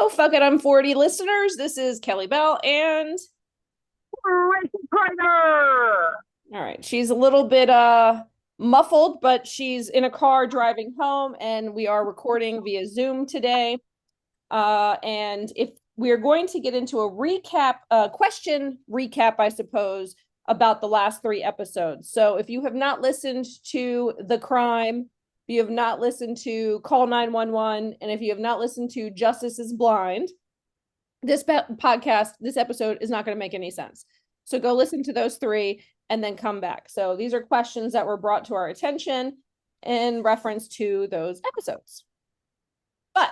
Hello, Fuck It, I'm 40 listeners. This is Kelly Bell, and Racing Tiger! all right, she's a little bit muffled, but she's in a car driving home, and we are recording via Zoom today. And if we're going to get into a recap, question recap, I suppose, about the last three episodes. So if you have not listened to The Crime, if you have not listened to Call 911, and if you have not listened to Justice is Blind, this podcast, this episode is not going to make any sense. So go listen to those three and then come back. So these are questions that were brought to our attention in reference to those episodes. But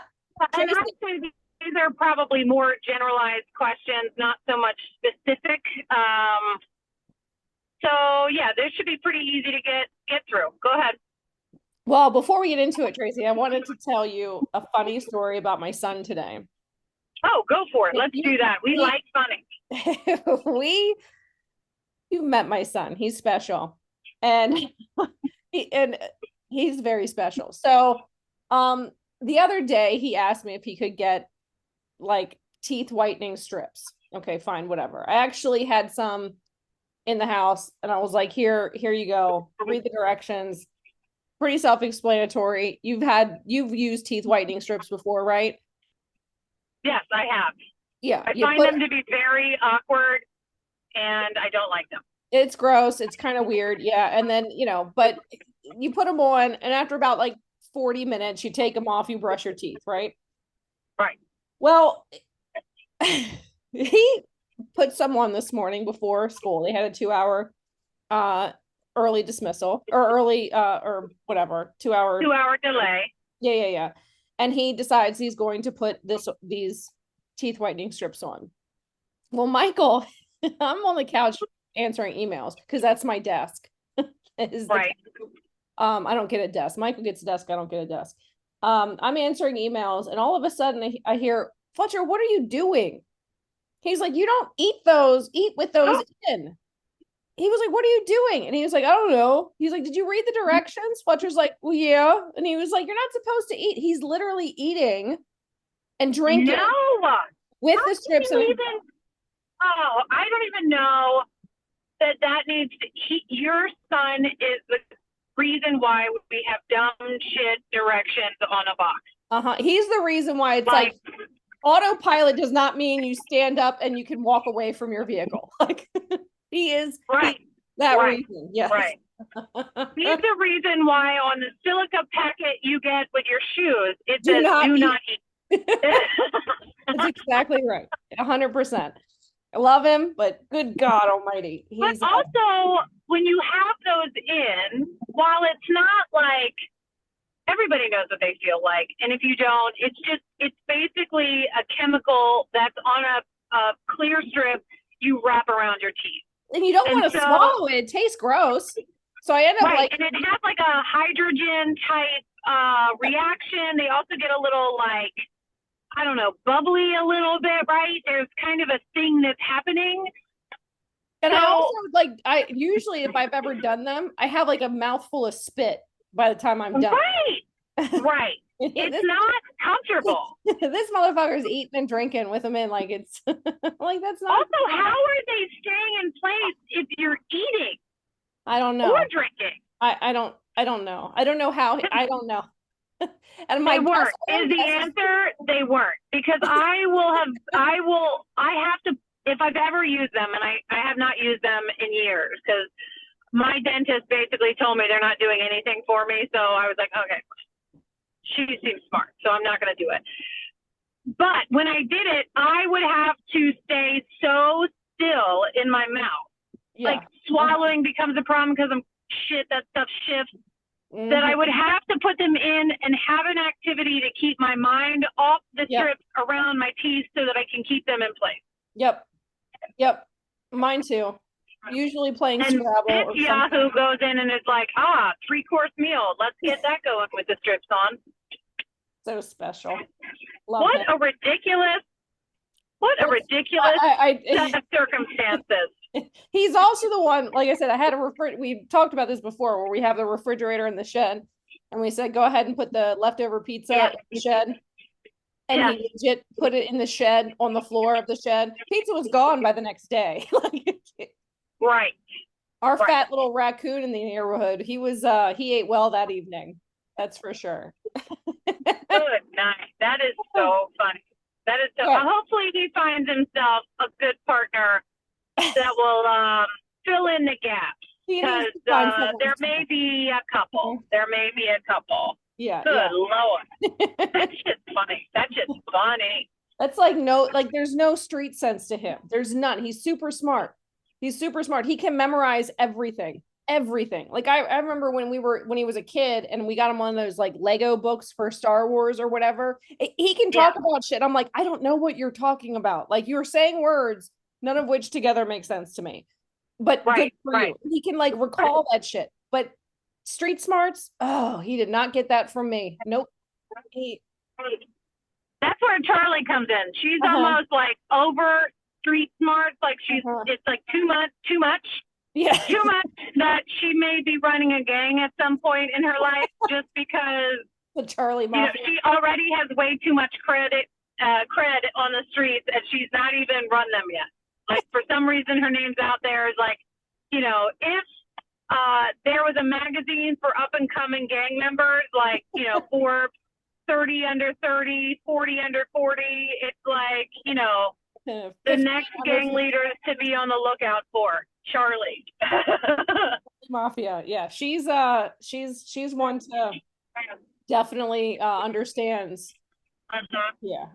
And Tracy, I'd say these are probably more generalized questions, not so much specific. So yeah, this should be pretty easy to get through. Go ahead. well, before we get into it, Tracy, I wanted to tell you a funny story about my son today. Oh, go for it. Let's do that. We like funny. we you've met my son. He's special. And and he's very special. So the other day he asked me if he could get like teeth whitening strips. Okay, fine, whatever. I actually had some in the house and I was like, here you go. Read the directions. Pretty self-explanatory. You've used teeth whitening strips before, right? Yes, I have. Yeah, I find them to be very awkward and I don't like them. it's gross. It's kind of weird. Yeah. And then, but you put them on, and after about like 40 minutes, you take them off, you brush your teeth, right? Right. Well, he put some on this morning before school. They had a 2 hour early dismissal or early or whatever, 2 hour. 2 hour delay. Yeah. And he decides he's going to put these teeth whitening strips on. Well, Michael, I'm on the couch answering emails because that's my desk. Right. I don't get a desk. Michael gets a desk. I don't get a desk. I'm answering emails, and all of a sudden I hear, Fletcher, what are you doing? He's like, you don't eat with those in. He was like, what are you doing? And he was like, I don't know. He's like, did you read the directions? Fletcher's like, well, yeah. And he was like, you're not supposed to eat. He's literally eating and drinking No. with How the strips. can you even? Oh, I don't even know that needs to. Your son is the reason why we have dumb shit directions on a box. He's the reason why it's like autopilot does not mean you stand up and you can walk away from your vehicle. Like he is right. That right. reason. Yes. Right. He's the reason why on the silica packet you get with your shoes, it says do not eat. That's exactly right. 100%. I love him, but good God almighty. But also, when you have those in, while it's not like everybody knows what they feel like, and if you don't, it's basically a chemical that's on a clear strip you wrap around your teeth. And you don't want to swallow it. It tastes gross. So I end up and it has like a hydrogen type reaction. They also get a little like, I don't know, bubbly a little bit, right? There's kind of a thing that's happening. And so, I also I usually, if I've ever done them, I have like a mouthful of spit by the time I'm done. Right. It's not comfortable. This motherfucker's eating and drinking with them in like it's like that's not. Also, how are they staying in place if you're eating? I don't know. Or drinking. I don't know. I don't know how. I don't know. And they weren't. Is the answer they weren't? Because I have to, if I've ever used them, and I have not used them in years, because my dentist basically told me they're not doing anything for me. So I was like, okay, she seems smart, so I'm not going to do it. But when I did it, I would have to stay so still in my mouth. Yeah. Like swallowing becomes a problem because that stuff shifts. Mm-hmm. That I would have to put them in and have an activity to keep my mind off the strips around my teeth so that I can keep them in place. Yep. Mine too. Usually playing Scrabble. And Yahoo goes in and it's like, 3-course meal. Let's get that going with the strips on. So special. What a ridiculous set of circumstances. He's also the one, like I said, I had we talked about this before, where we have the refrigerator in the shed, and we said, go ahead and put the leftover pizza in the shed. And he legit put it in the shed, on the floor of the shed. Pizza was gone by the next day. Right. Our fat little raccoon in the neighborhood, he ate well that evening. That's for sure. Good night. That is so funny. That is so. Yeah. Hopefully, he finds himself a good partner that will fill in the gaps. Because there may be a couple. There may be a couple. Yeah. Good Lord. That's just funny. That's just funny. That's like there's no street sense to him. There's none. He's super smart. He's super smart. He can memorize everything. Everything. Like I remember when he was a kid and we got him one of those like Lego books for Star Wars or whatever. He can talk about shit. I'm like, I don't know what you're talking about. Like you're saying words, none of which together make sense to me. But good for you. He can like recall that shit. But street smarts, oh, he did not get that from me. Nope. That's where Charlie comes in. She's almost like over street smart. Like it's like too much. Yeah. Too much that she may be running a gang at some point in her life just because the Charlie Mafia. She already has way too much credit on the streets and she's not even run them yet. Like for some reason her name's out there is like, if there was a magazine for up and coming gang members, like, Forbes 30 under 30, 40 under 40, it's like, the next gang leaders to be on the lookout for. Charlie. Mafia. Yeah. She's one to definitely understands. Yeah.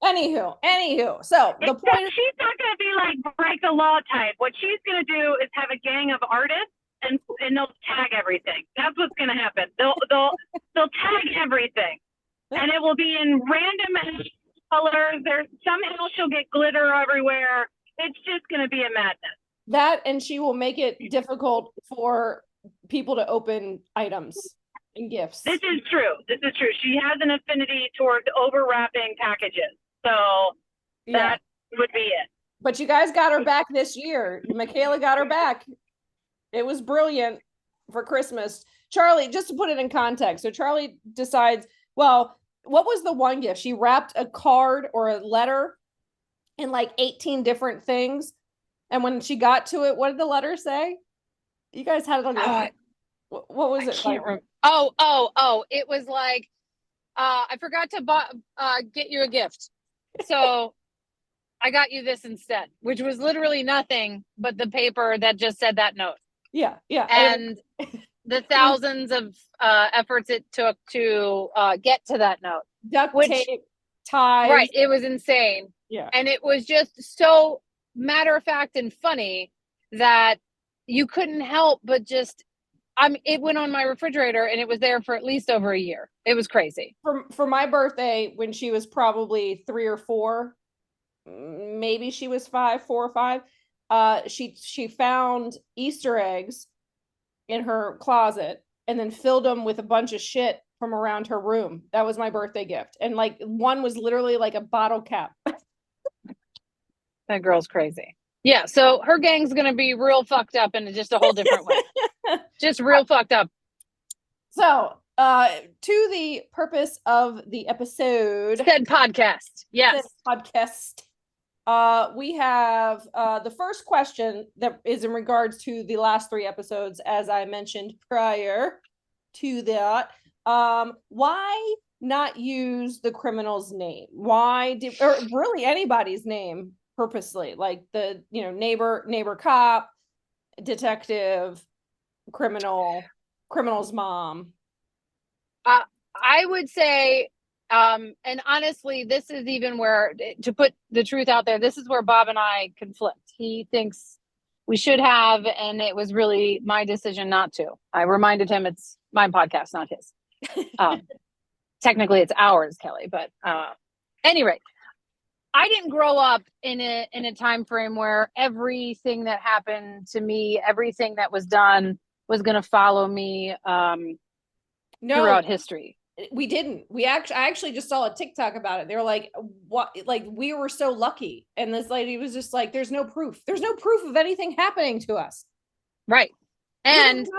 Anywho. So the point is, she's not gonna be like break the law type. What she's gonna do is have a gang of artists and they'll tag everything. That's what's gonna happen. They'll tag everything. And it will be in random colors. Somehow she'll get glitter everywhere. It's just gonna be a madness. That, and she will make it difficult for people to open items and gifts. This is true. She has an affinity towards overwrapping packages. So that would be it. But you guys got her back this year. Michaela got her back. It was brilliant for Christmas. Charlie, just to put it in context. So Charlie decides, well, what was the one gift? She wrapped a card or a letter in like 18 different things. And when she got to it, what did the letter say? You guys had it on your what was it? Can't remember. Oh, it was like, I forgot to get you a gift. So I got you this instead, which was literally nothing but the paper that just said that note. Yeah. And the thousands of efforts it took to get to that note. Duct tape, ties. Right. It was insane. Yeah. And it was just so matter of fact and funny that you couldn't help but just, it went on my refrigerator and it was there for at least over a year. It was crazy. For my birthday, when she was probably 3 or 4, maybe she was 4 or 5, she found Easter eggs in her closet and then filled them with a bunch of shit from around her room. That was my birthday gift. And like one was literally like a bottle cap. That girl's crazy. Yeah, so her gang's gonna be real fucked up in just a whole different way. Just real fucked up. So, to the purpose of the episode, said podcast. Yes, podcast. We have the first question that is in regards to the last 3 episodes, as I mentioned prior to that. Why not use the criminal's name? Why or really anybody's name purposely, like the neighbor cop, detective, criminal's mom? I would say, and honestly, this is even where, to put the truth out there, this is where Bob and I conflict. He thinks we should have, and it was really my decision not to. I reminded him it's my podcast, not his. Technically it's ours, Kelly, but anyway, I didn't grow up in a time frame where everything that happened to me, everything that was done was going to follow me throughout history. We didn't. I actually just saw a TikTok about it. They were like, what, like we were so lucky. And this lady was just like, there's no proof. There's no proof of anything happening to us. Right. And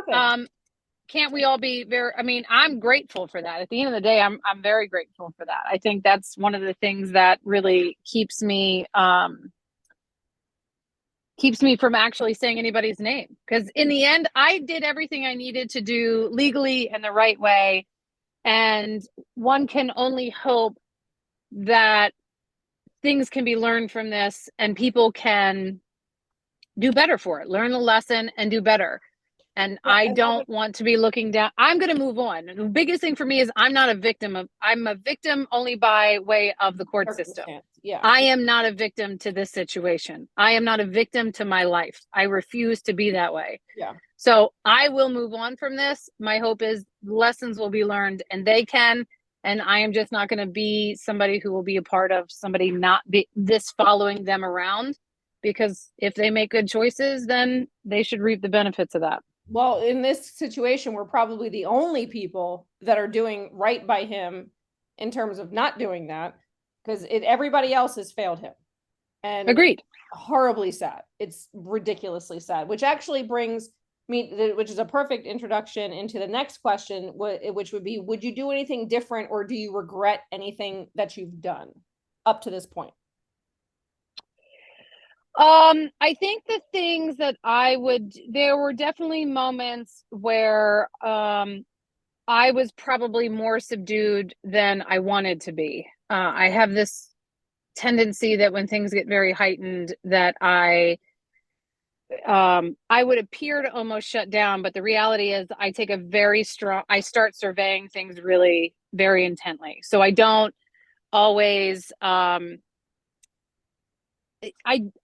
can't we all be very, I mean, I'm grateful for that. At the end of the day, I'm very grateful for that. I think that's one of the things that really keeps me from actually saying anybody's name. Because in the end, I did everything I needed to do legally and the right way. And one can only hope that things can be learned from this and people can do better for it, learn the lesson and do better. And I don't want to be looking down. I'm going to move on. The biggest thing for me is I'm a victim only by way of the court system. Yeah. I am not a victim to this situation. I am not a victim to my life. I refuse to be that way. Yeah. So I will move on from this. My hope is lessons will be learned and they can. And I am just not going to be somebody who will be a part of somebody not be this following them around, because if they make good choices, then they should reap the benefits of that. Well, in this situation, we're probably the only people that are doing right by him in terms of not doing that, because everybody else has failed him. And agreed. Horribly sad. It's ridiculously sad, which actually brings me, which is a perfect introduction into the next question, which would be, would you do anything different or do you regret anything that you've done up to this point? I think the things that there were definitely moments where I was probably more subdued than I wanted to be. I have this tendency that when things get very heightened, that I would appear to almost shut down, but the reality is I take I start surveying things really very intently. So I don't always, I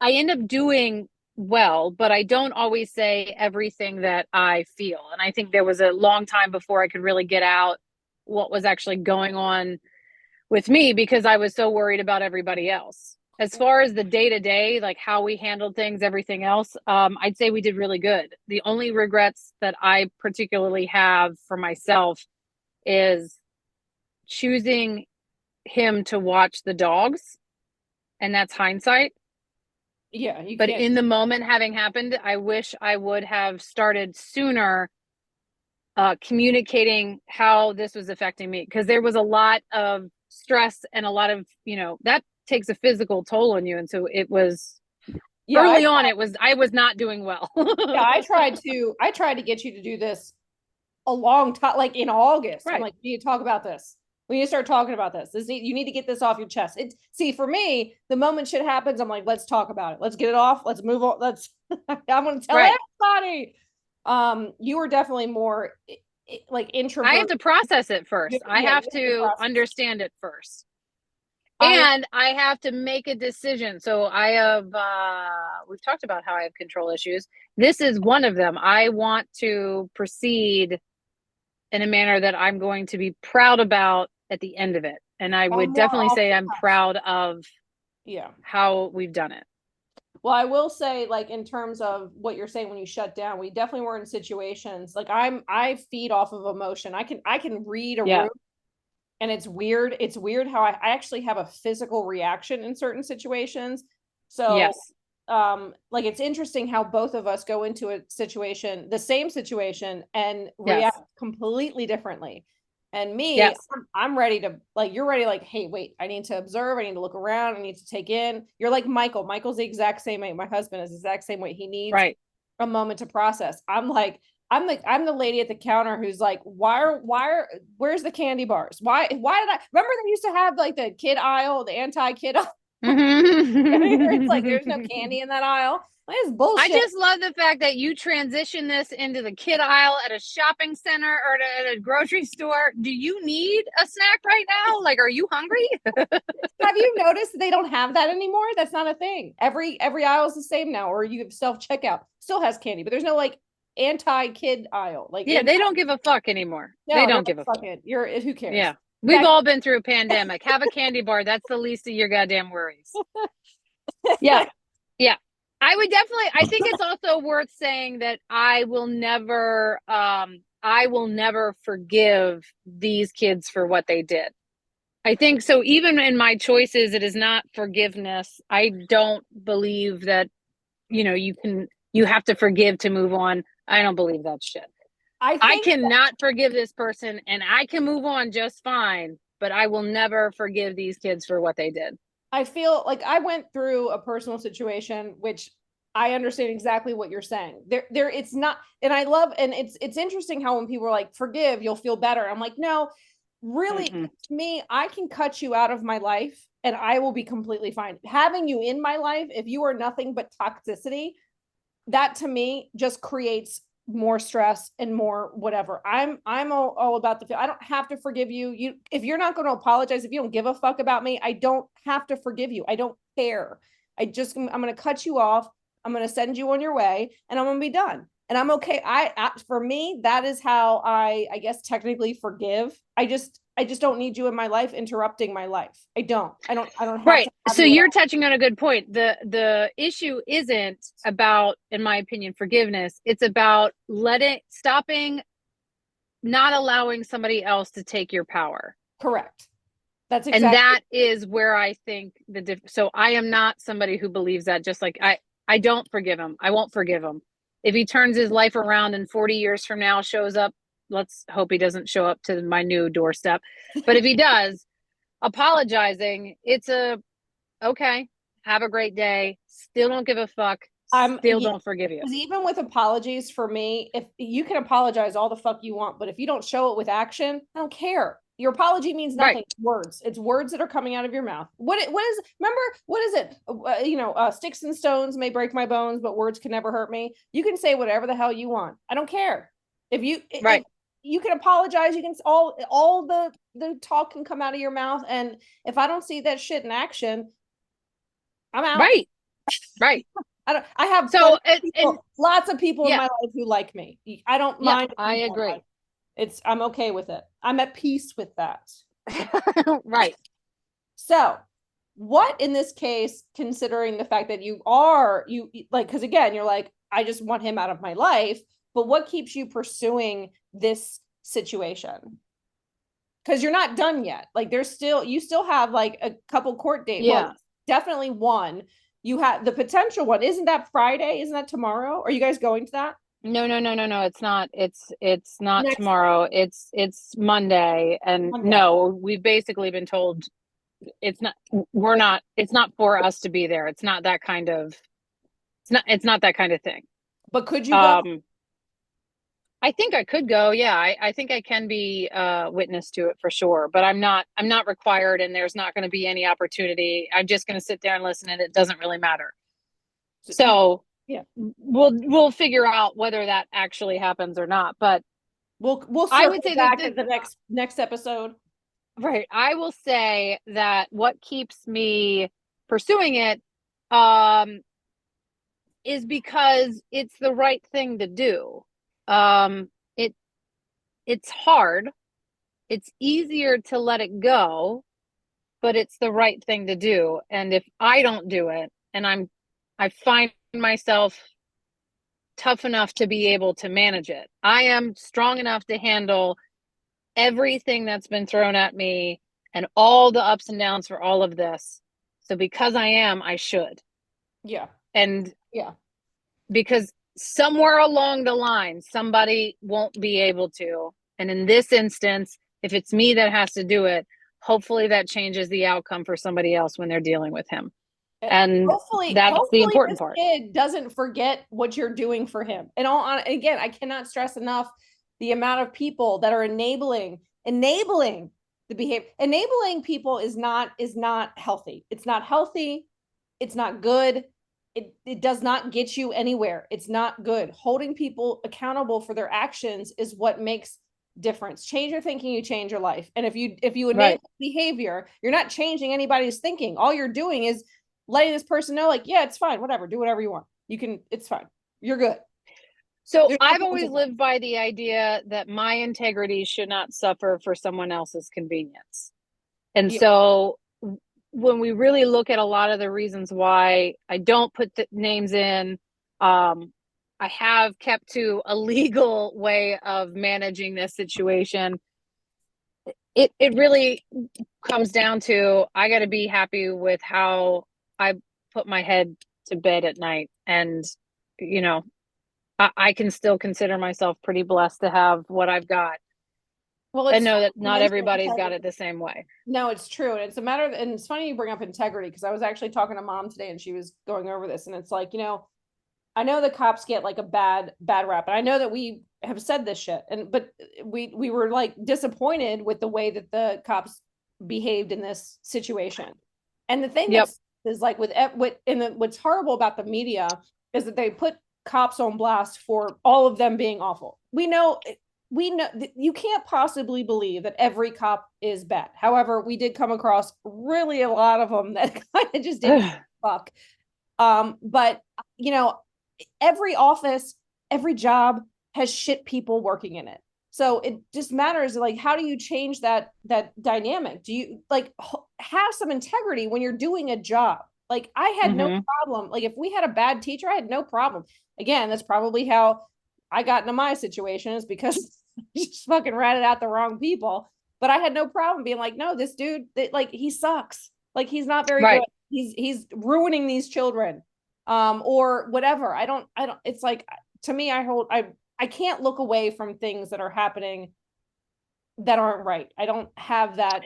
end up doing well, but I don't always say everything that I feel. And I think there was a long time before I could really get out what was actually going on with me, because I was so worried about everybody else. As far as the day-to-day, like how we handled things, everything else, I'd say we did really good. The only regrets that I particularly have for myself is choosing him to watch the dogs. And that's hindsight. Yeah. But in the moment having happened, I wish I would have started sooner communicating how this was affecting me, because there was a lot of stress and a lot of, that takes a physical toll on you. And so it was early on, I was not doing well. Yeah, I tried to get you to do this a long time, like in August. Right. I'm like, we need to talk about this. We need to start talking about this. You need to get this off your chest. See, for me, the moment shit happens, I'm like, let's talk about it. Let's get it off. Let's move on. I'm going to tell everybody. You were definitely more like introvert. I have to process it first. I have to understand it first. And I have to make a decision. So we've talked about how I have control issues. This is one of them. I want to proceed in a manner that I'm going to be proud about at the end of it. And I would definitely say I'm proud of how we've done it. Well, I will say, like, in terms of what you're saying when you shut down, we definitely were in situations like I feed off of emotion. I can read a room, and it's weird. It's weird how I actually have a physical reaction in certain situations. So yes. Like, it's interesting how both of us go into a situation, the same situation, and react completely differently. And me, I'm ready to, like, you're ready, like, hey, wait, I need to observe. I need to look around. I need to take in. You're like Michael. Michael's the exact same way. My husband is the exact same way. He needs a moment to process. I'm the lady at the counter who's like, where's the candy bars? Why did I remember they used to have like the kid aisle, the anti-kid aisle? It's like there's no candy in that aisle. That's bullshit. I just love the fact that you transition this into the kid aisle at a shopping center or at a grocery store. Do you need a snack right now? Like, are you hungry? Have you noticed they don't have that anymore? That's not a thing. Every aisle is the same now, or you have self-checkout. Still has candy, but there's no like anti-kid aisle. Like, they don't give a fuck anymore. No, they don't give a fuck. Who cares? Yeah. We've all been through a pandemic. Have a candy bar. That's the least of your goddamn worries. Yeah. I think it's also worth saying that I will never forgive these kids for what they did. I think so. Even in my choices, it is not forgiveness. I don't believe that, you have to forgive to move on. I don't believe that shit. I cannot forgive this person, and I can move on just fine, but I will never forgive these kids for what they did. I feel like I went through a personal situation, which I understand exactly what you're saying. It's not, and I love, and it's interesting how when people are like, forgive, you'll feel better. I'm like, no, really, Mm-mm. to me, I can cut you out of my life and I will be completely fine. Having you in my life, if you are nothing but toxicity, that to me just creates more stress and more whatever. I'm all about I don't have to forgive you. You, if you're not going to apologize, if you don't give a fuck about me, I don't have to forgive you. I don't care. I'm going to cut you off. I'm going to send you on your way and I'm going to be done. And I'm okay. For me, that is how I guess technically forgive. I just don't need you in my life interrupting my life. I don't have Right. to have So you you're touching on a good point. The issue isn't about, in my opinion, forgiveness. It's about stopping, not allowing somebody else to take your power. correct. That's And exactly. that is where I think so I am not somebody who believes that. Just like I don't forgive him. I won't forgive him. If he turns his life around and 40 years from now shows up, let's hope he doesn't show up to my new doorstep. But if he does, apologizing, okay, have a great day. Still don't give a fuck. Still don't forgive you. Because even with apologies, for me, if you can apologize all the fuck you want, but if you don't show it with action, I don't care. Your apology means nothing. Right. It's words. It's words that are coming out of your mouth. What is, remember, what is it? Sticks and stones may break my bones, but words can never hurt me. You can say whatever the hell you want. I don't care. If you can apologize, you can all the talk can come out of your mouth. And if I don't see that shit in action, I'm out. Right. I have lots of people in my life who like me. I don't mind. I agree. I'm okay with it. I'm at peace with that. Right. So, what in this case, considering the fact that you like, because again, you're like, I just want him out of my life, but what keeps you pursuing this situation? Because you're not done yet. Like, you still have like a couple court dates. Yeah. Well, definitely one. You have the potential one. Isn't that Friday? Isn't that tomorrow? Are you guys going to that? No. It's not. It's not tomorrow. It's Monday. And Monday. No, we've basically been told it's not for us to be there. It's not that kind of thing. But could you go? I think I could go. Yeah, I think I can be witness to it for sure, but I'm not required, and there's not going to be any opportunity. I'm just going to sit there and listen, and it doesn't really matter. So yeah, we'll figure out whether that actually happens or not. But we'll I would say back at the next episode. Right. I will say that what keeps me pursuing it is because it's the right thing to do. It's hard. It's easier to let it go, but it's the right thing to do. And if I don't do it, and I find myself tough enough to be able to manage it, I am strong enough to handle everything that's been thrown at me and all the ups and downs for all of this. So because I should. Yeah. And yeah, because somewhere along the line, somebody won't be able to. And in this instance, if it's me that has to do it, hopefully that changes the outcome for somebody else when they're dealing with him. And hopefully the important part. Kid doesn't forget what you're doing for him. And again, I cannot stress enough the amount of people that are enabling the behavior. Enabling people is not healthy. It's not healthy. It's not good. It does not get you anywhere. It's not good. Holding people accountable for their actions is what makes difference. Change your thinking, you change your life. And if you enable behavior, you're not changing anybody's thinking. All you're doing is letting this person know, like, yeah, it's fine, whatever, do whatever you want. It's fine. You're good. So I've always lived by the idea that my integrity should not suffer for someone else's convenience. And so when we really look at a lot of the reasons why I don't put the names in, I have kept to a legal way of managing this situation. It really comes down to, I got to be happy with how I put my head to bed at night. And, I can still consider myself pretty blessed to have what I've got. Well, I it's know that you not mentioned everybody's got integrity. it the same way. No, it's true. And it's a matter of, and it's funny you bring up integrity because I was actually talking to mom today and she was going over this. And it's like, I know the cops get like a bad rap. And I know that we have said this shit. But we were like disappointed with the way that the cops behaved in this situation. And the thing Yep. is like what's horrible about the media is that they put cops on blast for all of them being awful. We know you can't possibly believe that every cop is bad. However, we did come across really a lot of them that kind of just didn't fuck. But every office, every job has shit people working in it. So it just matters like how do you change that dynamic? Do you like have some integrity when you're doing a job? Like I had no problem. Like if we had a bad teacher, I had no problem. Again, that's probably how I got into my situation is because just fucking ratted out the wrong people. But I had no problem being like, no, this dude, like he sucks. Like he's not very good. He's ruining these children, or whatever. I don't. It's like to me, I can't look away from things that are happening that aren't right. I don't have that.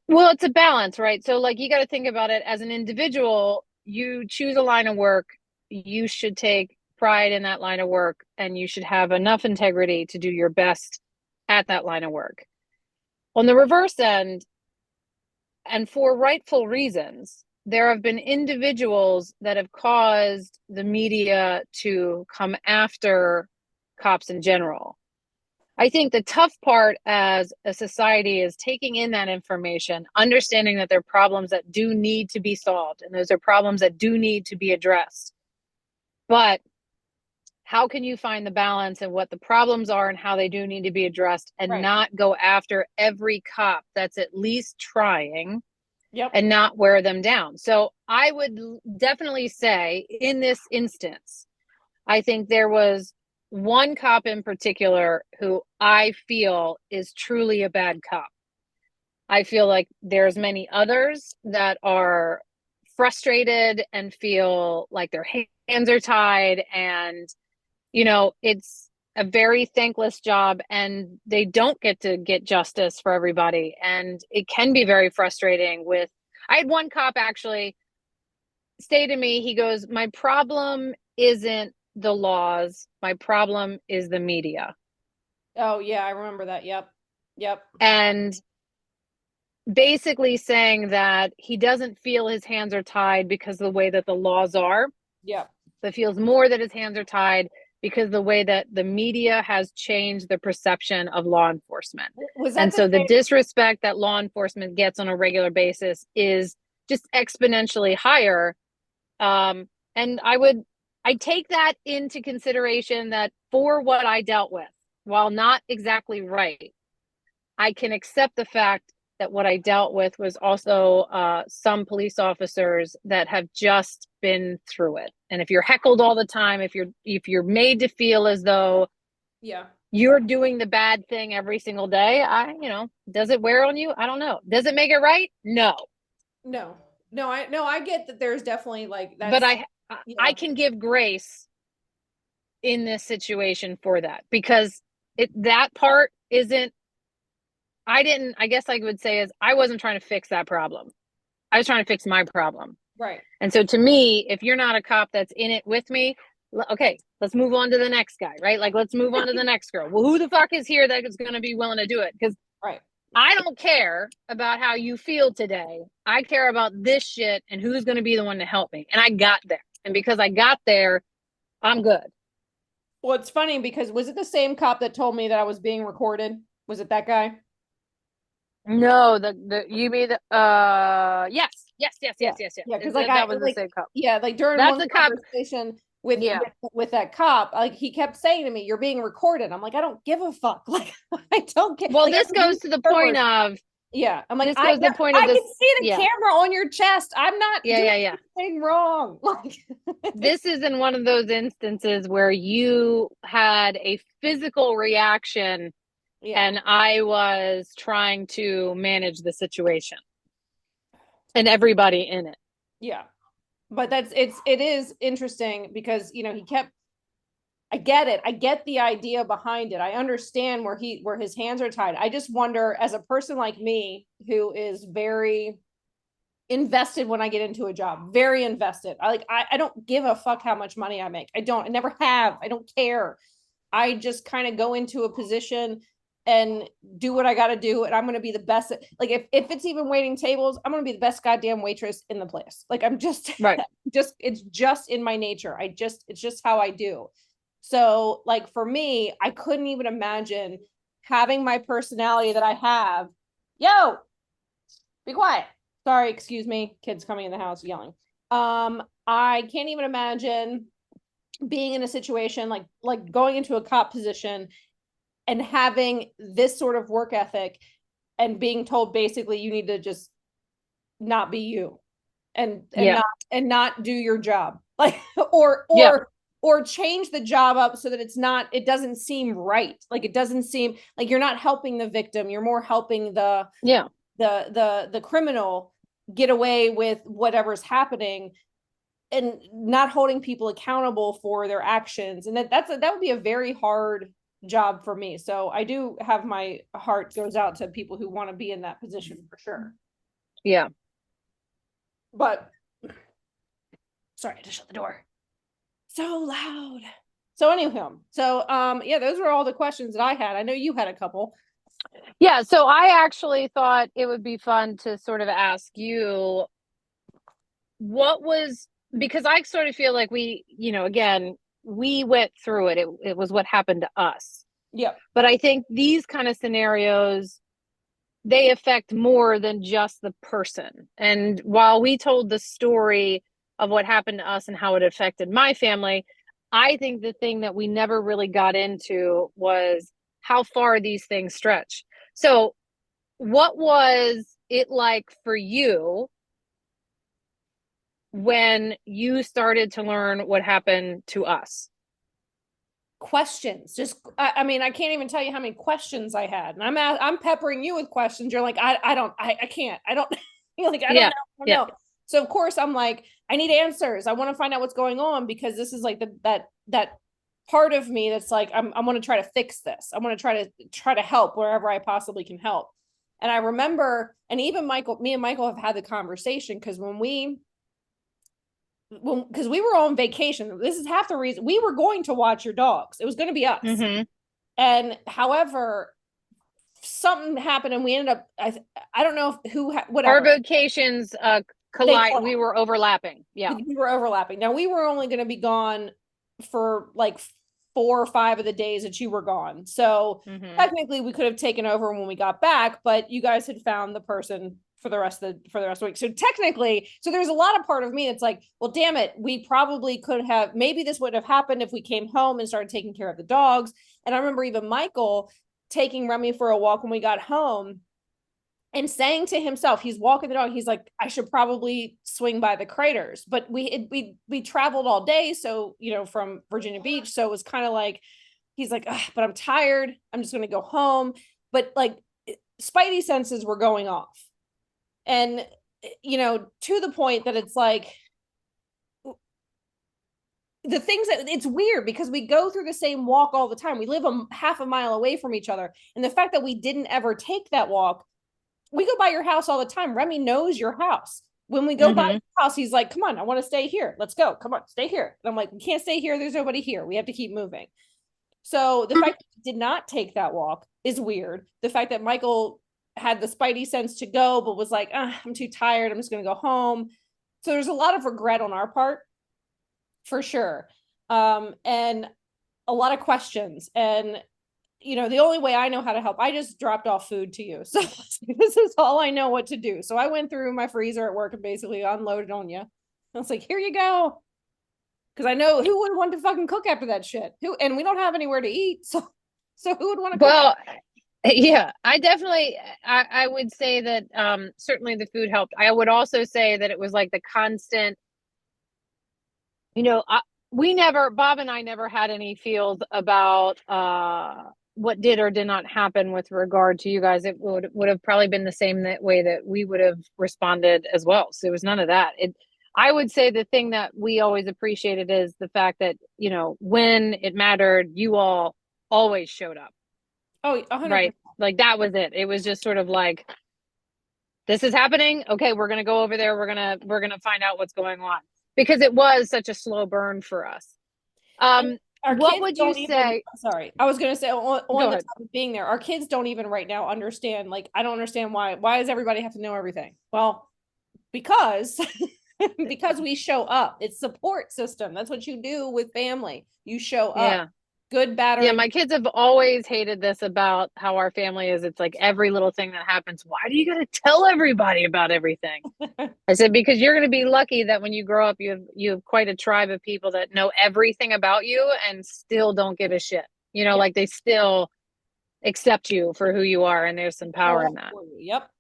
Well, it's a balance, right? So like you got to think about it as an individual. You choose a line of work. You should take pride in that line of work and you should have enough integrity to do your best at that line of work. On the reverse end, and for rightful reasons, there have been individuals that have caused the media to come after cops in general. I think the tough part as a society is taking in that information, understanding that there are problems that do need to be solved, and those are problems that do need to be addressed. But how can you find the balance and what the problems are and how they do need to be addressed and not go after every cop that's at least trying and not wear them down? So I would definitely say in this instance, I think there was one cop in particular who I feel is truly a bad cop. I feel like there's many others that are frustrated and feel like their hands are tied and it's a very thankless job and they don't get to get justice for everybody. And it can be very frustrating I had one cop actually say to me, he goes, my problem isn't the laws. My problem is the media. Oh yeah, I remember that. Yep. And basically saying that he doesn't feel his hands are tied because of the way that the laws are. Yep. But feels more that his hands are tied because the way that the media has changed the perception of law enforcement. And so the disrespect that law enforcement gets on a regular basis is just exponentially higher. And I take that into consideration that for what I dealt with, while not exactly right, I can accept the fact that what I dealt with was also some police officers that have just been through it. And if you're heckled all the time, if you're made to feel as though you're doing the bad thing every single day, does it wear on you? I don't know. Does it make it right? No. I get that there's definitely like that. But I can give grace in this situation for that because that part isn't. I guess I would say is I wasn't trying to fix that problem. I was trying to fix my problem. Right. And so to me, if you're not a cop that's in it with me, okay, let's move on to the next guy, right? Like, let's move on to the next girl. Well, who the fuck is here that is going to be willing to do it? Because I don't care about how you feel today. I care about this shit and who's going to be the one to help me. And I got there. And because I got there, I'm good. Well, it's funny because was it the same cop that told me that I was being recorded? Was it that guy? No, you mean yes. Yeah, because that was the same cop. Yeah, like during that's one conversation with that cop, like he kept saying to me, "You're being recorded." I'm like, I don't give a fuck. Like I don't care. Well, like, this goes to the point of I'm like, I can see the camera on your chest. I'm not doing anything wrong. Like this is in one of those instances where you had a physical reaction. And I was trying to manage the situation and everybody in it. Yeah. But it is interesting because, he kept I get it. I get the idea behind it. I understand where his hands are tied. I just wonder, as a person like me who is very invested when I get into a job, very invested. I don't give a fuck how much money I make. I never have. I don't care. I just kind of go into a position and do what I got to do. And I'm going to be the best. Like if it's even waiting tables, I'm going to be the best goddamn waitress in the place. Like I'm just, Right. it's just in my nature. It's just how I do. So like for me, I couldn't even imagine having my personality that I have. Yo, be quiet. Sorry, excuse me. Kids coming in the house yelling. I can't even imagine being in a situation like going into a cop position and having this sort of work ethic and being told basically you need to just not be you and not do your job. Like or change the job up so that it doesn't seem right. Like it doesn't seem like you're not helping the victim. You're more helping the criminal get away with whatever's happening and not holding people accountable for their actions. And that would be a very hard job for me. So I do have my heart goes out to people who want to be in that position for sure. Yeah. But sorry, I had to shut the door. So loud. So anyhow, those were all the questions that I had. I know you had a couple. Yeah, so I actually thought it would be fun to sort of ask you because I sort of feel like we, again, we went through it. It was what happened to us. Yeah. But I think these kind of scenarios, they affect more than just the person. And while we told the story of what happened to us and how it affected my family, I think the thing that we never really got into was how far these things stretch. So what was it like for you when you started to learn what happened to us? Questions. I mean, I can't even tell you how many questions I had. And I'm peppering you with questions. You're like, I can't. I don't like, I don't know. So of course I'm like, I need answers. I want to find out what's going on because this is like that part of me that's like, I want to try to fix this. I want to try to help wherever I possibly can help. And I remember, and even me and Michael have had the conversation because because we were on vacation. This is half the reason we were going to watch your dogs. It was going to be us. Mm-hmm. And however, something happened and we ended up, I don't know whatever. Our vacations collide. We were overlapping. Yeah. We were overlapping. Now we were only going to be gone for like 4 or 5 of the days that you were gone. So technically we could have taken over when we got back, but you guys had found the person for the rest of the week. So technically, there's a lot of part of me that's like, well, damn it, we probably could have, maybe this would have happened if we came home and started taking care of the dogs. And I remember even Michael taking Remy for a walk when we got home and saying to himself, he's walking the dog, he's like, I should probably swing by the Craters. But we traveled all day, so from Virginia Beach, so it was kind of like, he's like, but I'm tired, I'm just gonna go home. But like spidey senses were going off, and to the point that it's like the things that it's weird because we go through the same walk all the time. We live half a mile away from each other, and the fact that we didn't ever take that walk, we go by your house all the time. Remy knows your house. When we go by your house, he's like, come on, I want to stay here. Let's go. Come on, stay here. And I'm like, we can't stay here. There's nobody here. We have to keep moving. So the fact that he did not take that walk is weird. The fact that Michael had the spidey sense to go, but was like, I'm too tired. I'm just going to go home. So there's a lot of regret on our part, for sure. And a lot of questions. And the only way I know how to help, I just dropped off food to you. So this is all I know what to do. So I went through my freezer at work and basically unloaded on you. I was like, here you go. Because I know who would want to fucking cook after that shit. And we don't have anywhere to eat. So who would want to cook? Well, yeah, I would say that certainly the food helped. I would also say that it was like the constant, Bob and I never had any feels about what did or did not happen with regard to you guys. It would have probably been the same way that we would have responded as well. So there was none of that. I would say the thing that we always appreciated is the fact that, you know, when it mattered, you all always showed up. Oh, 100%. Right. Like that was it. It was just sort of like, this is happening. Okay, we're gonna go over there. We're gonna find out what's going on, because it was such a slow burn for us. Our What kids would you don't even, say? sorry, I was going to say on Go the ahead. topic of being there, our kids don't even right now understand, like, I don't understand why does everybody have to know everything? Well, because because we show up. It's support system. That's what you do with family. You show up. Yeah. Good, bad, or Yeah, my kids have always hated this about how our family is. It's like every little thing that happens, why do you got to tell everybody about everything? I said, because you're going to be lucky that when you grow up, you have quite a tribe of people that know everything about you and still don't give a shit. You know, Yeah. like they still accept you for who you are, and there's some power in that. Yep.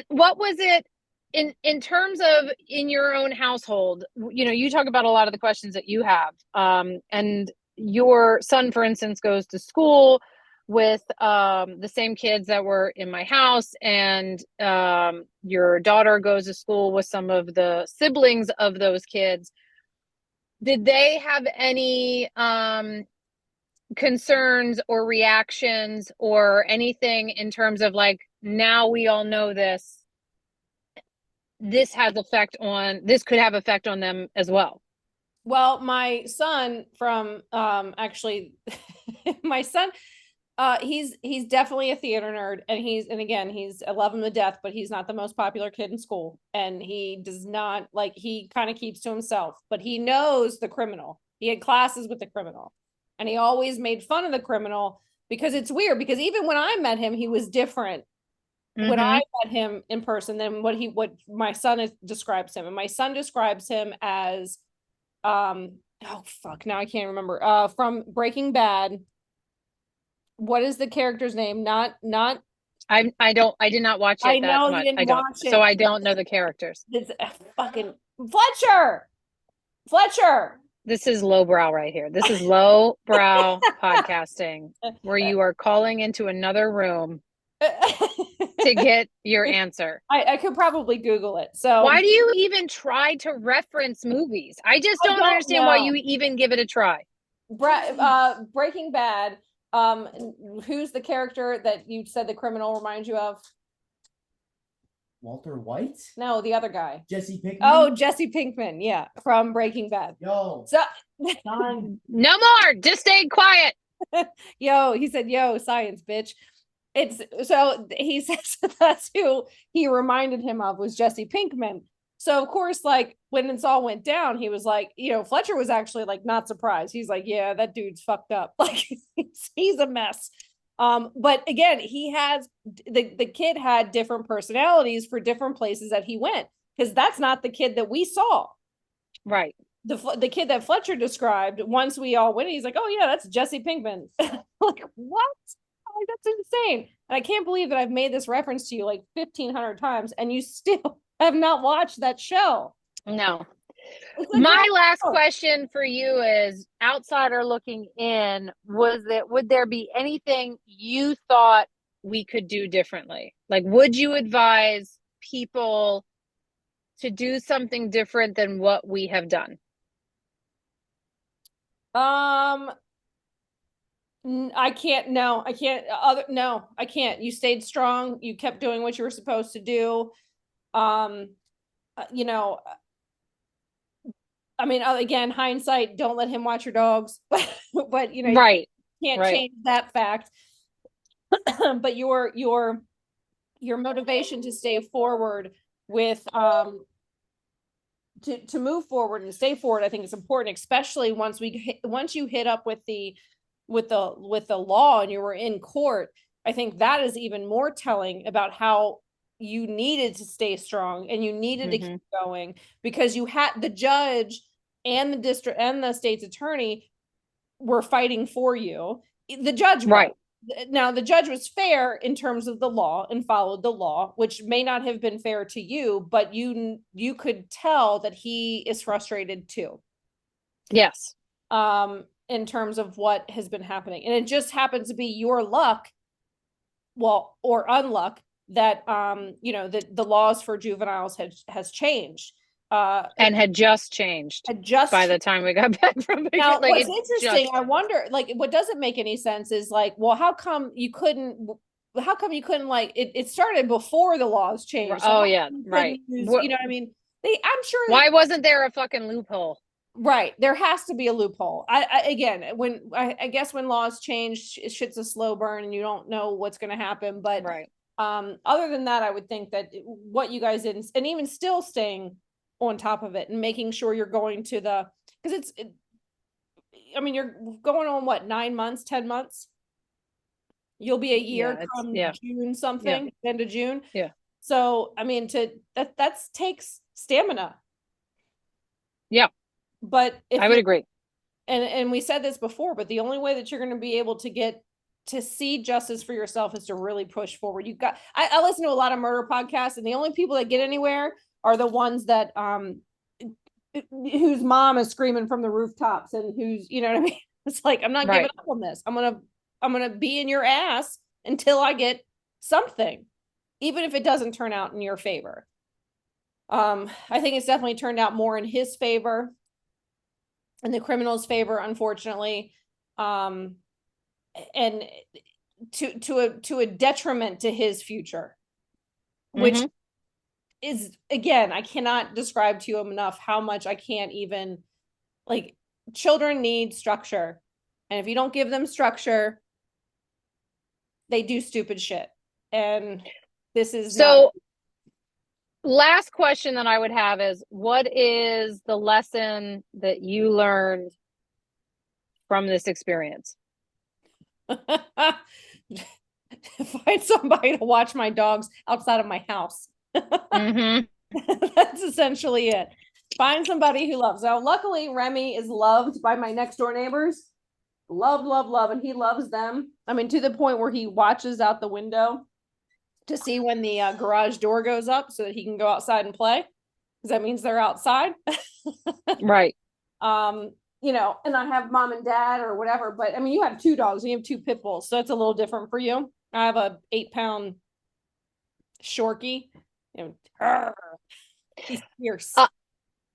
What was it in terms of in your own household? You know, you talk about a lot of the questions that you have, and your son, for instance, goes to school with the same kids that were in my house, and your daughter goes to school with some of the siblings of those kids. Did they have any concerns or reactions or anything in terms of like, now we all know this could have effect on them as well? Well, my son from actually my son he's definitely a theater nerd, and again, I love him to death, but he's not the most popular kid in school, and he does not like, he kind of keeps to himself, but he knows the criminal. He had classes with the criminal, and he always made fun of the criminal, because it's weird, because even when I met him, he was different when I met him in person than what my son describes him. And my son describes him as oh fuck, now I can't remember, from Breaking Bad. What is the character's name? Not I did not watch I it that know you much. didn't I don't. watch So it. I don't know the characters. It's fucking Fletcher. This is lowbrow right here. This is lowbrow podcasting, where you are calling into another room to get your answer. I could probably Google it. So why do you even try to reference movies? I just don't understand why you even give it a try. Breaking Bad. Who's the character that you said the criminal reminds you of? Walter White? No, the other guy. Jesse Pinkman? Oh, Jesse Pinkman, yeah, from Breaking Bad. Yo. So no more. Just stay quiet. Yo, he said, yo, science, bitch. It's so he says that's who he reminded him of, was Jesse Pinkman. So of course, like when this all went down, he was like, you know, Fletcher was actually like not surprised. He's like, yeah, that dude's fucked up. Like he's a mess. But again, he has the kid had different personalities for different places that he went, because that's not the kid that we saw. Right. The kid that Fletcher described, once we all went, he's like, oh yeah, that's Jesse Pinkman. Like, what? Like, that's insane. And I can't believe that I've made this reference to you like 1,500 times and you still have not watched that show. No. My last question for you is, outsider looking in, would there be anything you thought we could do differently? Like, would you advise people to do something different than what we have done? I can't. No, I can't. No, I can't. You stayed strong. You kept doing what you were supposed to do. You know, I mean, again, hindsight, don't let him watch your dogs, but you know, right. You can't change that fact. But your motivation to stay forward with, to move forward and stay forward, I think is important, especially once you hit up with the law and you were in court. I think that is even more telling about how you needed to stay strong and you needed to keep going, because you had the judge and the district and the state's attorney were fighting for you. The judge, right. Now the judge was fair in terms of the law and followed the law, which may not have been fair to you, but you could tell that he is frustrated too. Yes. In terms of what has been happening. And it just happens to be your luck, well, or unluck, that you know, the laws for juveniles has changed. And had just changed had just by the time we got back from vacation. now, Like, what's it interesting, just, I wonder, like, what doesn't make any sense is like, well, how come you couldn't? How come you couldn't like it? It started before the laws changed. So oh how yeah, come you couldn't right. use, you know what I mean? I'm sure. Why wasn't there a fucking loophole? Right, there has to be a loophole. Again, when I guess when laws change, shit's a slow burn, and you don't know what's going to happen. But Right. other than that, I would think that what you guys did, and even still staying on top of it and making sure you're going to the, because I mean, you're going on what, 9 months, 10 months? You'll be a year come June something, end of June. Yeah. So, I mean, that takes stamina. Yeah. But I would agree. And we said this before, but the only way that you're going to be able to get to see justice for yourself is to really push forward. I listen to a lot of murder podcasts, and the only people that get anywhere are the ones that whose mom is screaming from the rooftops, and who's, you know what I mean? It's like, I'm not giving up on this. I'm gonna be in your ass until I get something, even if it doesn't turn out in your favor. I think it's definitely turned out more in his favor, in the criminal's favor, unfortunately, and to a detriment to his future, which is, again, I cannot describe to you enough how much I can't even, like, children need structure, and if you don't give them structure, they do stupid shit, and this is so. Last question that I would have is, what is the lesson that you learned from this experience? Find somebody to watch my dogs outside of my house. That's essentially it. Find somebody who loves. Now, luckily, Remy is loved by my next door neighbors. Love, love, love, and he loves them. I mean, to the point where he watches out the window to see when the garage door goes up so that he can go outside and play, because that means they're outside. Right. You know, and I have mom and dad or whatever, but I mean, you have 2 dogs, and you have 2 pit bulls, so it's a little different for you. I have a 8-pound Shorkie. You know, he's fierce.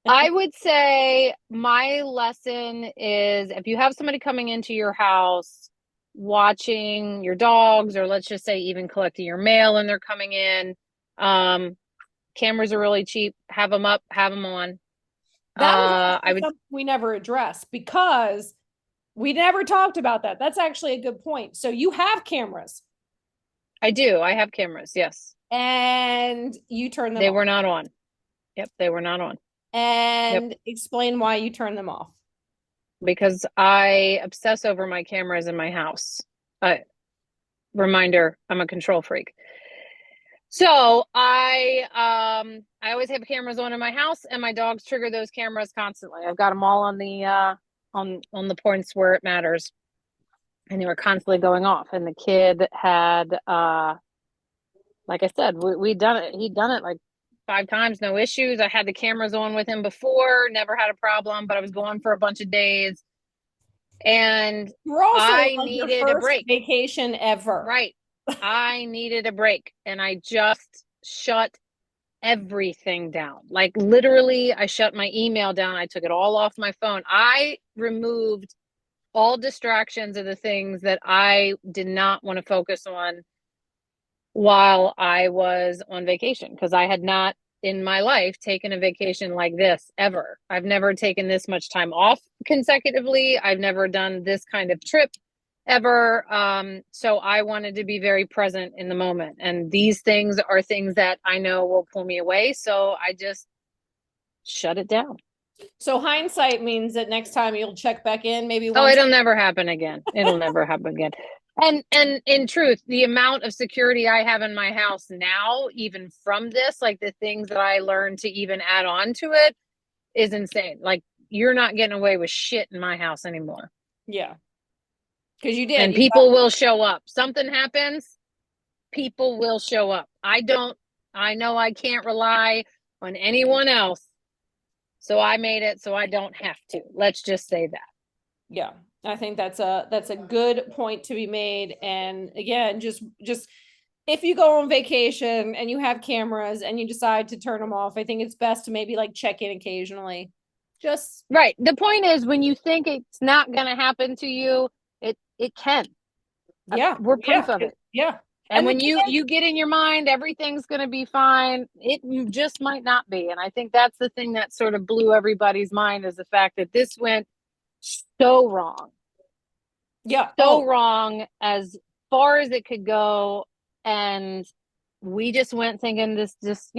I would say my lesson is, if you have somebody coming into your house watching your dogs, or let's just say even collecting your mail and they're coming in, cameras are really cheap. Have them up, have them on. That was something we never addressed, because we never talked about that. That's actually a good point. So you have cameras. I do. I have cameras, yes. And you turn them off. They were not on. Yep, they were not on. And explain why you turn them off. Because I obsess over my cameras in my house. Reminder, I'm a control freak. So I always have cameras on in my house, and my dogs trigger those cameras constantly. I've got them all on the on the points where it matters, and they were constantly going off. And the kid had, like I said, we'd done it. He'd done it like 5 times, no issues. I had the cameras on with him before, never had a problem, but I was gone for a bunch of days. And I needed a break. Vacation ever. Right. I needed a break, and I just shut everything down. Like, literally, I shut my email down. I took it all off my phone. I removed all distractions of the things that I did not want to focus on while I was on vacation, because I had not in my life taken a vacation like this ever. I've never taken this much time off consecutively. I've never done this kind of trip ever. So I wanted to be very present in the moment. And these things are things that I know will pull me away. So I just shut it down. So hindsight means that next time you'll check back in, maybe. Oh, it'll never happen again. It'll never happen again. And in truth, the amount of security I have in my house now, even from this, like the things that I learned to even add on to it, is insane. Like, you're not getting away with shit in my house anymore. Yeah. Because you did. And people will show up. Something happens, people will show up. I know I can't rely on anyone else. So I made it so I don't have to. Let's just say that. Yeah. I think that's a good point to be made. And again, just if you go on vacation and you have cameras and you decide to turn them off, I think it's best to maybe like check in occasionally. Just Right. The point is, when you think it's not going to happen to you, it can. yeah, We're proof of it. Yeah. And when you get in your mind, everything's going to be fine, it just might not be. And I think that's the thing that sort of blew everybody's mind, is the fact that this went so wrong. Yeah. So wrong as far as it could go. And we just went thinking this just,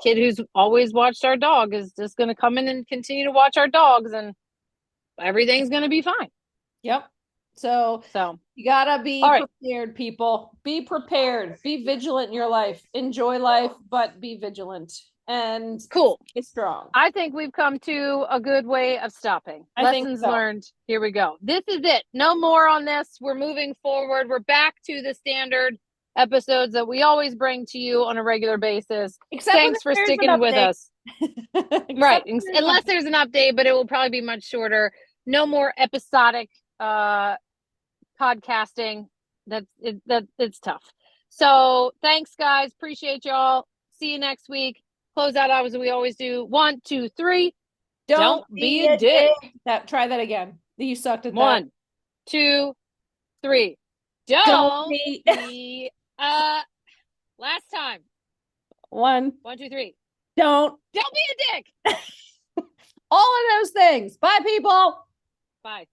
kid who's always watched our dog is just going to come in and continue to watch our dogs, and everything's going to be fine. Yep. So you gotta be prepared, people. Be prepared. Be vigilant in your life. Enjoy life, but be vigilant. And cool. Stay strong. I think we've come to a good way of stopping. Lessons learned. Here we go. This is it. No more on this. We're moving forward. We're back to the standard episodes that we always bring to you on a regular basis. Thanks for sticking with us. Right. Unless there's an update, but it will probably be much shorter. No more episodic podcasting. It's tough. So thanks, guys. Appreciate y'all. See you next week. Close out as we always do. 1, 2, 3. Don't be a dick. Try that again. You sucked at that. 1, 2, 3. Don't be last time. 1, 2, 3. Don't be a dick. All of those things. Bye, people. Bye.